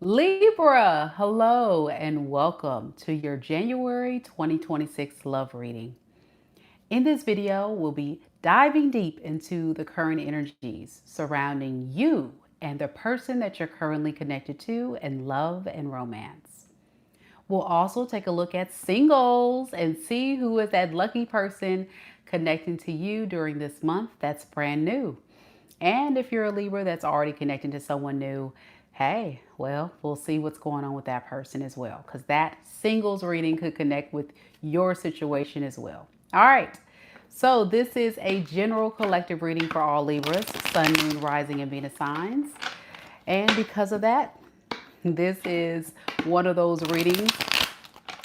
Libra, hello and welcome to your January 2026 love reading. In this video, we'll be diving deep into the current energies surrounding you and the person that you're currently connected to in love and romance. We'll also take a look at singles and see who is that lucky person connecting to you during this month that's brand new. And if you're a Libra that's already connecting to someone new, hey, well, we'll see what's going on with that person as well, because that singles reading could connect with your situation as well. All right. So this is a general collective reading for all Libras, Sun, Moon, Rising, and Venus signs. And because of that, this is one of those readings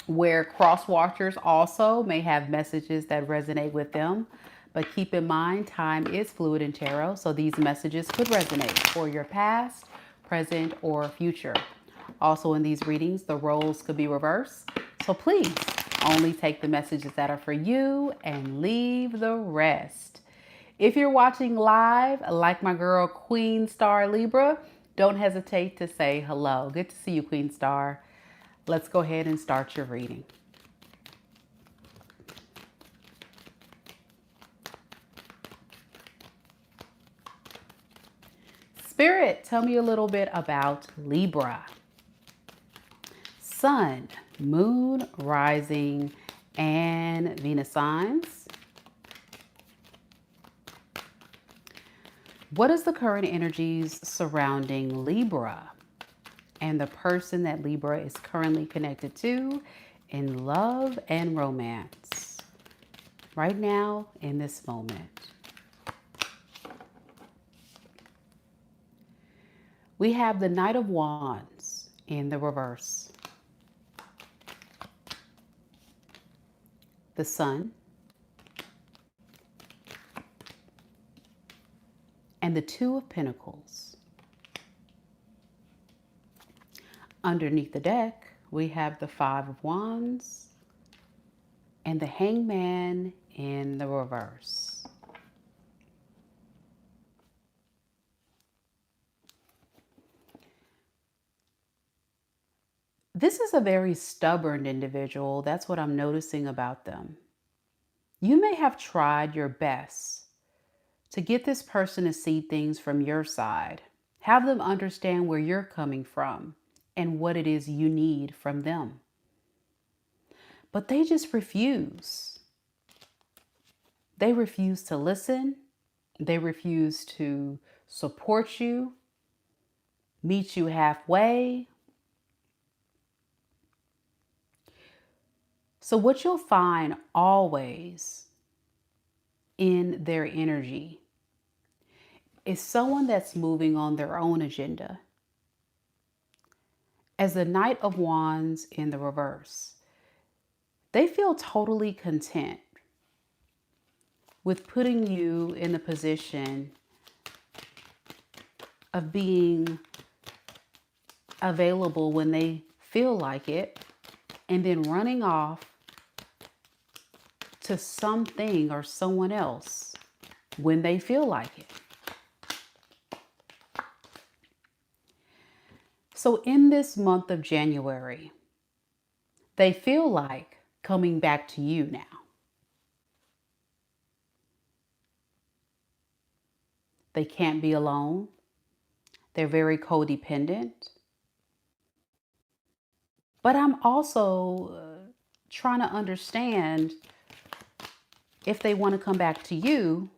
where cross watchers also may have messages that resonate with them. But keep in mind, time is fluid in tarot, so these messages could resonate for your past, present, or future. Also in these readings, the roles could be reversed. So please only take the messages that are for you and leave the rest. If you're watching live, like my girl Queen Star Libra, don't hesitate to say hello. Good to see you, Queen Star. Let's go ahead and start your reading. Spirit, tell me a little bit about Libra. Sun, Moon, Rising, and Venus signs. What is the current energies surrounding Libra and the person that Libra is currently connected to in love and romance right now in this moment? We have the Knight of Wands in the reverse, the Sun, and the Two of Pentacles. Underneath the deck, we have the Five of Wands and the Hangman in the reverse. This is a very stubborn individual. That's what I'm noticing about them. You may have tried your best to get this person to see things from your side, have them understand where you're coming from and what it is you need from them. But they just refuse. They refuse to listen. They refuse to support you, meet you halfway. So what you'll find always in their energy is someone that's moving on their own agenda. As the Knight of Wands in the reverse, they feel totally content with putting you in the position of being available when they feel like it and then running off to something or someone else when they feel like it. So in this month of January, they feel like coming back to you now. They can't be alone. They're very codependent. But I'm also trying to understand, if they want to come back to you,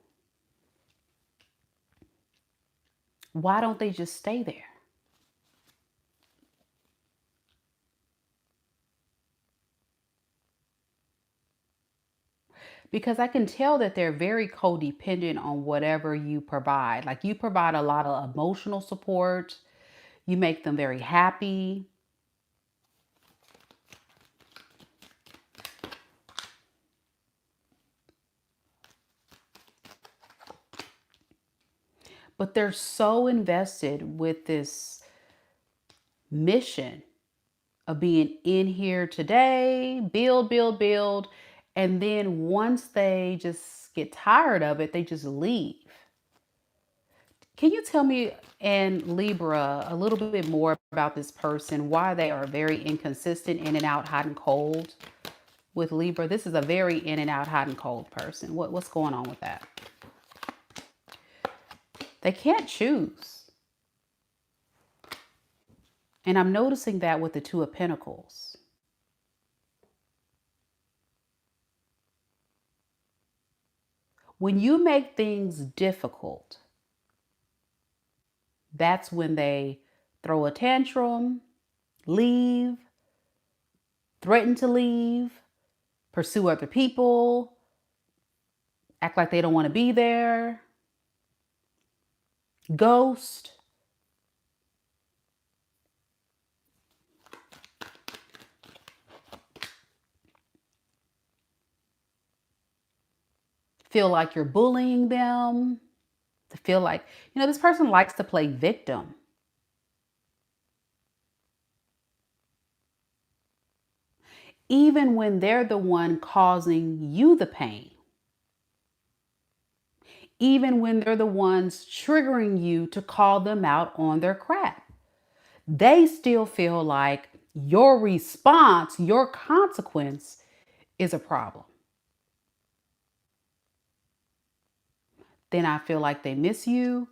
why don't they just stay there? Because I can tell that they're very codependent on whatever you provide. Like, you provide a lot of emotional support. You make them very happy. But they're so invested with this mission of being in here today, build, build, build. And then once they just get tired of it, they just leave. Can you tell me in Libra a little bit more about this person, why they are very inconsistent, in and out, hot and cold with Libra? This is a very in and out, hot and cold person. What's going on with that? They can't choose. And I'm noticing that with the Two of Pentacles. When you make things difficult, that's when they throw a tantrum, leave, threaten to leave, pursue other people, act like they don't want to be there, ghost. Feel like you're bullying them. To feel like, this person likes to play victim. Even when they're the one causing you the pain. Even when they're the ones triggering you to call them out on their crap. They still feel like your response, your consequence is a problem. Then I feel like they miss you.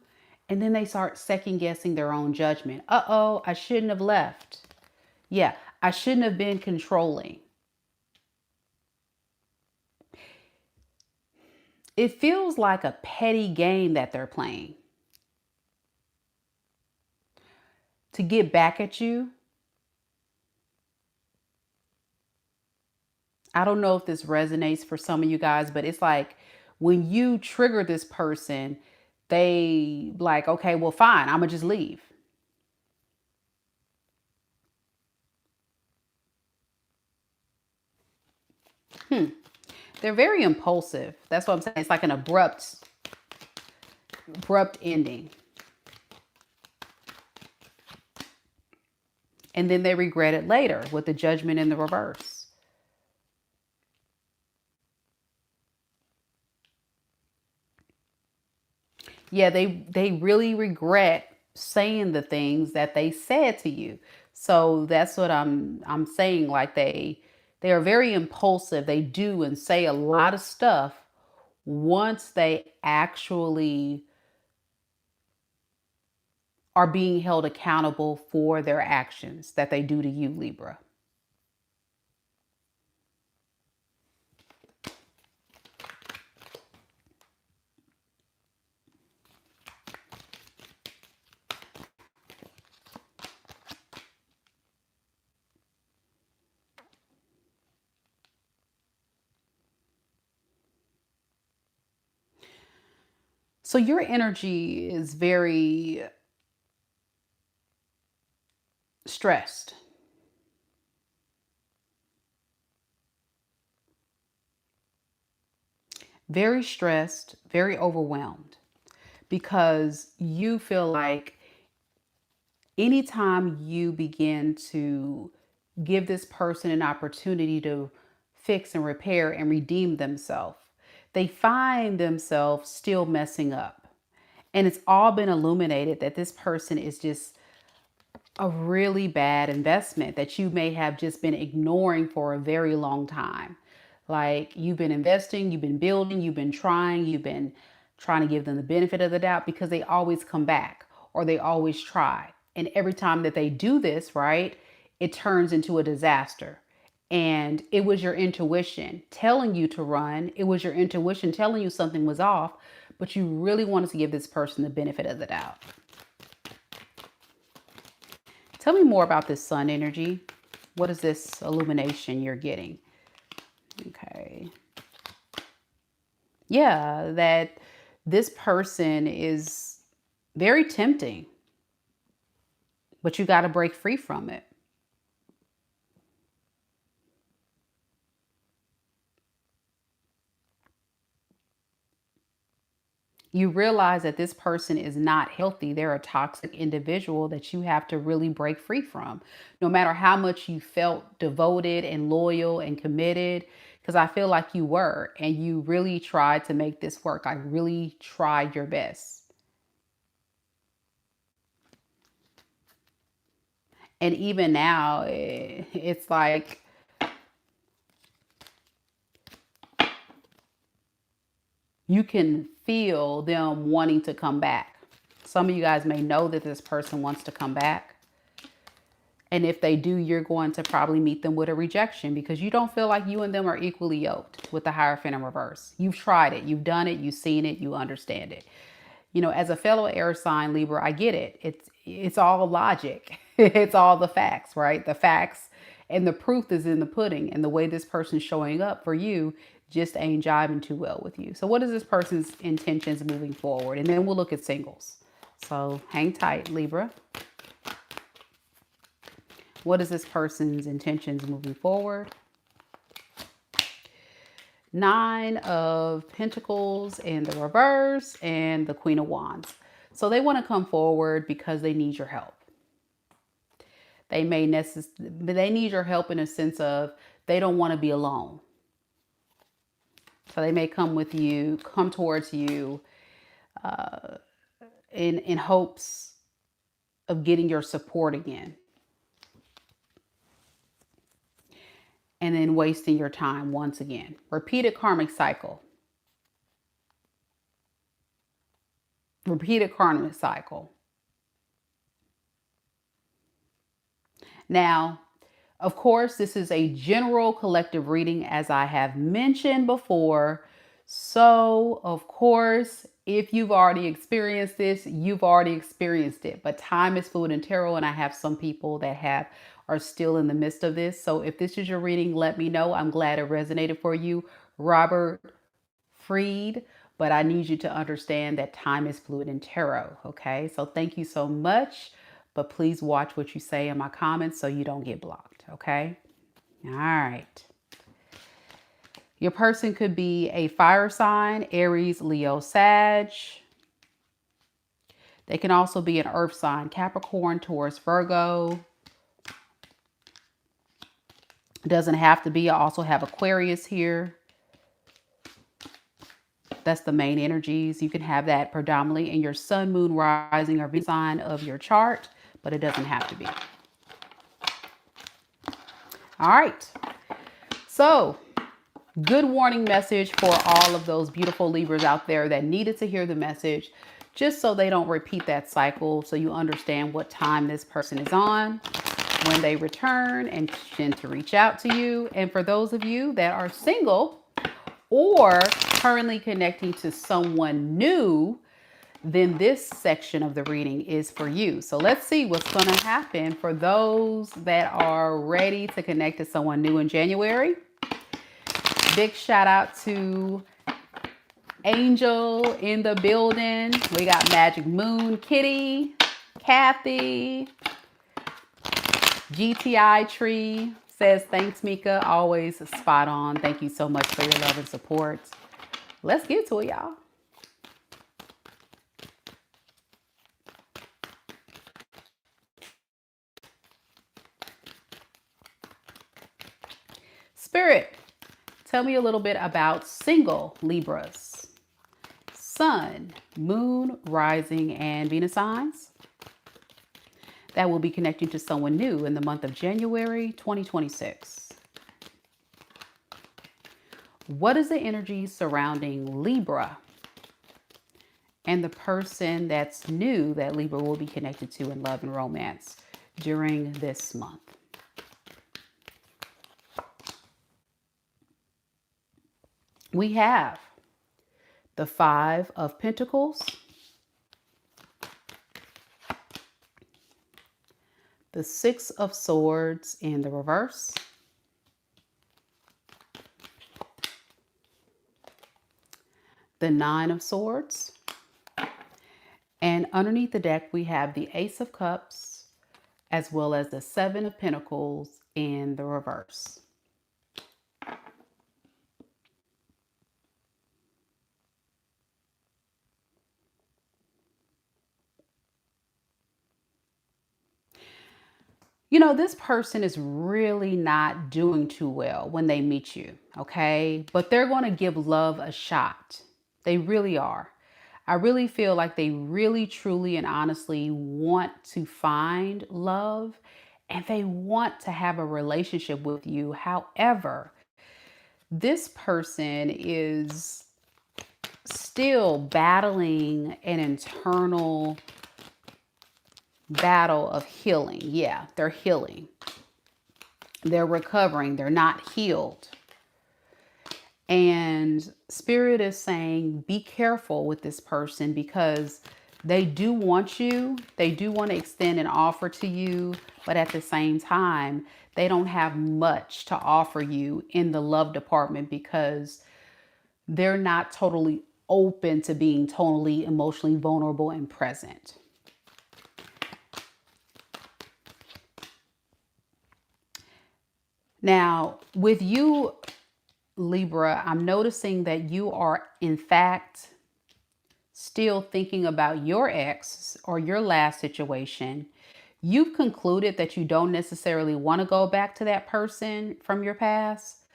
And then they start second guessing their own judgment. Uh-oh, I shouldn't have left. Yeah, I shouldn't have been controlling. It feels like a petty game that they're playing to get back at you. I don't know if this resonates for some of you guys, but it's like when you trigger this person, they like, okay, well, fine, I'm gonna just leave. They're very impulsive. That's what I'm saying. It's like an abrupt ending. And then they regret it later with the Judgment in the reverse. Yeah, they really regret saying the things that they said to you. So that's what I'm saying. Like they are very impulsive. They do and say a lot of stuff once they actually are being held accountable for their actions that they do to you, Libra. So your energy is very stressed. Very stressed, very overwhelmed, because you feel like anytime you begin to give this person an opportunity to fix and repair and redeem themselves, they find themselves still messing up. And it's all been illuminated that this person is just a really bad investment that you may have just been ignoring for a very long time. Like you've been investing, you've been building, you've been trying to give them the benefit of the doubt because they always come back or they always try. And every time that they do this, right, it turns into a disaster. And it was your intuition telling you to run. It was your intuition telling you something was off, but you really wanted to give this person the benefit of the doubt. Tell me more about this sun energy. What is this illumination you're getting? Okay. Yeah, that this person is very tempting, but you got to break free from it. You realize that this person is not healthy. They're a toxic individual that you have to really break free from. No matter how much you felt devoted and loyal and committed, because I feel like you were, and you really tried to make this work. I really tried your best. And even now, it's like you can feel them wanting to come back. Some of you guys may know that this person wants to come back. And if they do, you're going to probably meet them with a rejection because you don't feel like you and them are equally yoked with the Hierophant in reverse. You've tried it, you've done it, you've seen it, you understand it. You know, as a fellow air sign Libra, I get it. It's all logic. It's all the facts, right? The facts and the proof is in the pudding. And the way this person's showing up for you just ain't jiving too well with you. So what is this person's intentions moving forward? And then we'll look at singles. So hang tight, Libra. What is this person's intentions moving forward? Nine of Pentacles in the reverse and the Queen of Wands. So they want to come forward because they need your help. They need your help in a sense of they don't want to be alone. So they may come towards you in hopes of getting your support again. And then wasting your time once again. Repeated karmic cycle. Repeated karmic cycle. Now, of course, this is a general collective reading, as I have mentioned before. So, of course, if you've already experienced this, you've already experienced it. But time is fluid in tarot, and I have some people that are still in the midst of this. So if this is your reading, let me know. I'm glad it resonated for you, Robert Freed. But I need you to understand that time is fluid in tarot. Okay, so thank you so much. But please watch what you say in my comments so you don't get blocked. Okay. All right. Your person could be a fire sign, Aries, Leo, Sag. They can also be an earth sign, Capricorn, Taurus, Virgo. Doesn't have to be. I also have Aquarius here. That's the main energies. You can have that predominantly in your sun, moon, rising, or Venus sign of your chart, but it doesn't have to be. All right. So, good warning message for all of those beautiful Libras out there that needed to hear the message, just so they don't repeat that cycle, so you understand what time this person is on when they return and tend to reach out to you. And for those of you that are single or currently connecting to someone new, then this section of the reading is for you. So let's see what's going to happen for those that are ready to connect to someone new in January. Big shout out to Angel in the building. We got Magic Moon, Kitty, Kathy, GTI Tree says, thanks, Mika. Always spot on. Thank you so much for your love and support. Let's get to it, y'all. Spirit, tell me a little bit about single Libras. Sun, Moon, Rising, and Venus signs that will be connecting to someone new in the month of January 2026. What is the energy surrounding Libra and the person that's new that Libra will be connected to in love and romance during this month? We have the Five of Pentacles, the Six of Swords in the reverse, the Nine of Swords, and underneath the deck we have the Ace of Cups as well as the Seven of Pentacles in the reverse. You know, this person is really not doing too well when they meet you, okay? But they're going to give love a shot. They really are. I really feel like they really, truly, and honestly want to find love. and they want to have a relationship with you. However, this person is still battling an internal battle of healing. Yeah, they're healing. They're recovering. They're not healed. And Spirit is saying, be careful with this person because they do want you. They do want to extend an offer to you. But at the same time, they don't have much to offer you in the love department because they're not totally open to being totally emotionally vulnerable and present. Now, with you, Libra, I'm noticing that you are, in fact, still thinking about your ex or your last situation. You've concluded that you don't necessarily want to go back to that person from your past,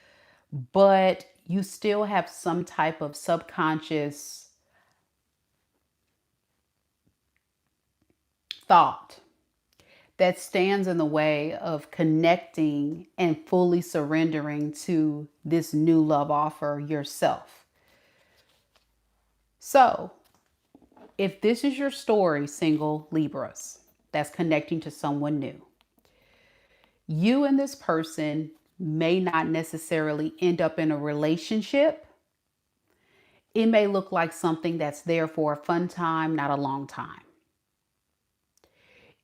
but you still have some type of subconscious thought that stands in the way of connecting and fully surrendering to this new love offer yourself. So, if this is your story, single Libras, that's connecting to someone new, you and this person may not necessarily end up in a relationship. It may look like something that's there for a fun time, not a long time.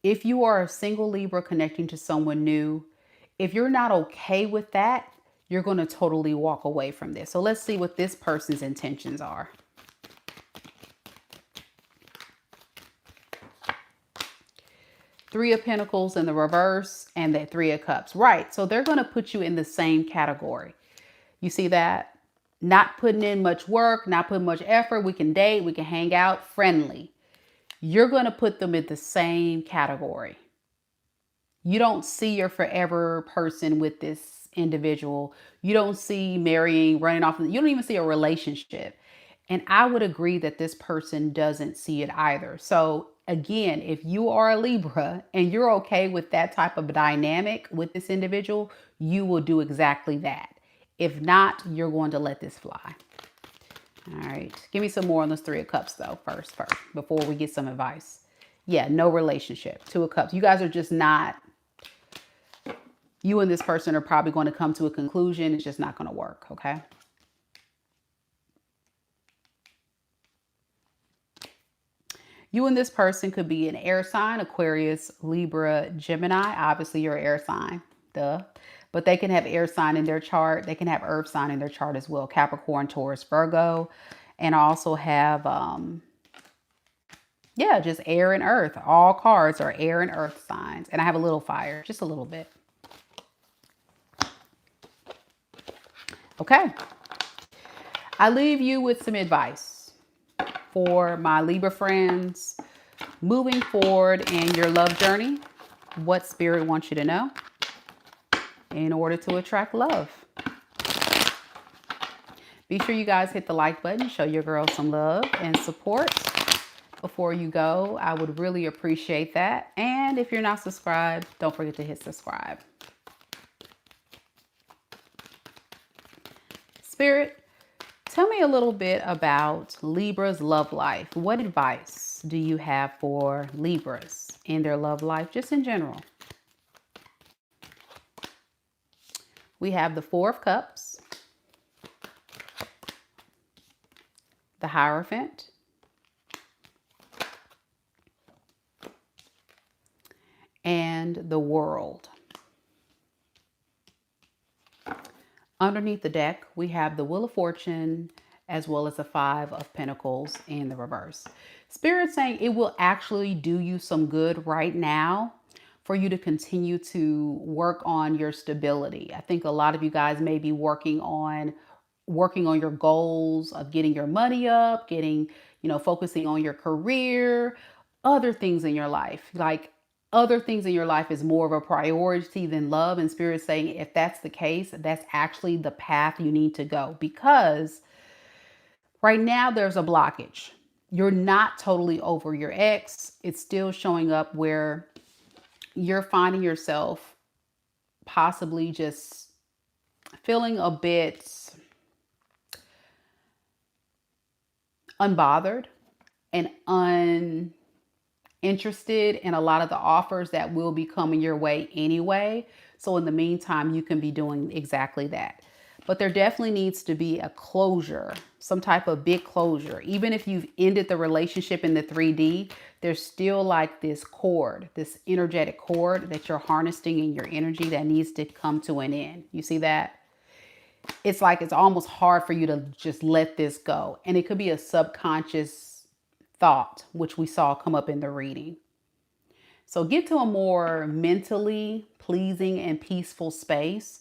If you are a single Libra connecting to someone new, if you're not okay with that, you're going to totally walk away from this. So let's see what this person's intentions are. Three of Pentacles in the reverse and the Three of Cups. Right. So they're going to put you in the same category. You see that? Not putting in much work, not putting much effort. We can date, we can hang out, friendly. You're going to put them in the same category. You don't see your forever person with this individual. You don't see marrying, running off. You don't even see a relationship. And I would agree that this person doesn't see it either. So again, if you are a Libra and you're okay with that type of dynamic with this individual, you will do exactly that. If not, you're going to let this fly. All right. Give me some more on those Three of Cups though, first, before we get some advice. Yeah, no relationship. Two of Cups. You guys are just not, you and this person are probably going to come to a conclusion. It's just not going to work. Okay. You and this person could be an air sign, Aquarius, Libra, Gemini. Obviously, you're an air sign, duh. But they can have air sign in their chart. They can have earth sign in their chart as well. Capricorn, Taurus, Virgo. And also have, yeah, just air and earth. All cards are air and earth signs. And I have a little fire, just a little bit. Okay. I leave you with some advice for my Libra friends moving forward in your love journey. What Spirit wants you to know in order to attract love. Be sure you guys hit the like button, show your girl some love and support. Before you go, I would really appreciate that. And if you're not subscribed, don't forget to hit subscribe. Spirit, tell me a little bit about Libra's love life. What advice do you have for Libras in their love life, just in general? We have the Four of Cups, the Hierophant, and the World. Underneath the deck, we have the Wheel of Fortune, as well as the Five of Pentacles in the reverse. Spirit saying it will actually do you some good right now for you to continue to work on your stability. I think a lot of you guys may be working on your goals of getting your money up, focusing on your career, other things in your life. Like other things in your life is more of a priority than love. And Spirit saying if that's the case, that's actually the path you need to go, because right now there's a blockage. You're not totally over your ex. It's still showing up where you're finding yourself possibly just feeling a bit unbothered and uninterested in a lot of the offers that will be coming your way anyway. So in the meantime, you can be doing exactly that. But there definitely needs to be a closure, some type of big closure. Even if you've ended the relationship in the 3D, there's still like this cord, this energetic cord that you're harnessing in your energy that needs to come to an end. You see that? It's like it's almost hard for you to just let this go. And it could be a subconscious thought, which we saw come up in the reading. So get to a more mentally pleasing and peaceful space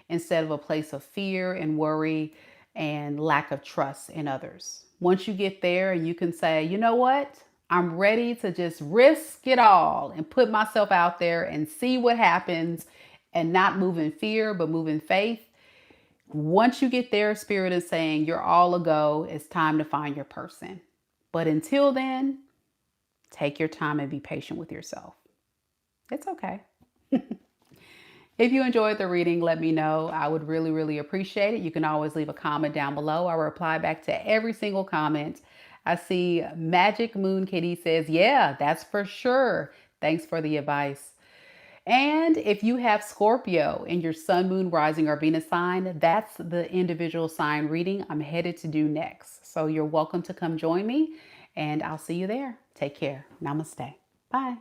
instead of a place of fear and worry and lack of trust in others. Once you get there and you can say, you know what? I'm ready to just risk it all and put myself out there and see what happens and not move in fear, but move in faith. Once you get there, Spirit is saying you're all a go. It's time to find your person. But until then, take your time and be patient with yourself. It's okay. If you enjoyed the reading, let me know. I would really, really appreciate it. You can always leave a comment down below. I will reply back to every single comment. I see Magic Moon Kitty says, yeah, that's for sure. Thanks for the advice. And if you have Scorpio in your sun, moon, rising, or Venus sign, that's the individual sign reading I'm headed to do next. So you're welcome to come join me, and I'll see you there. Take care. Namaste. Bye.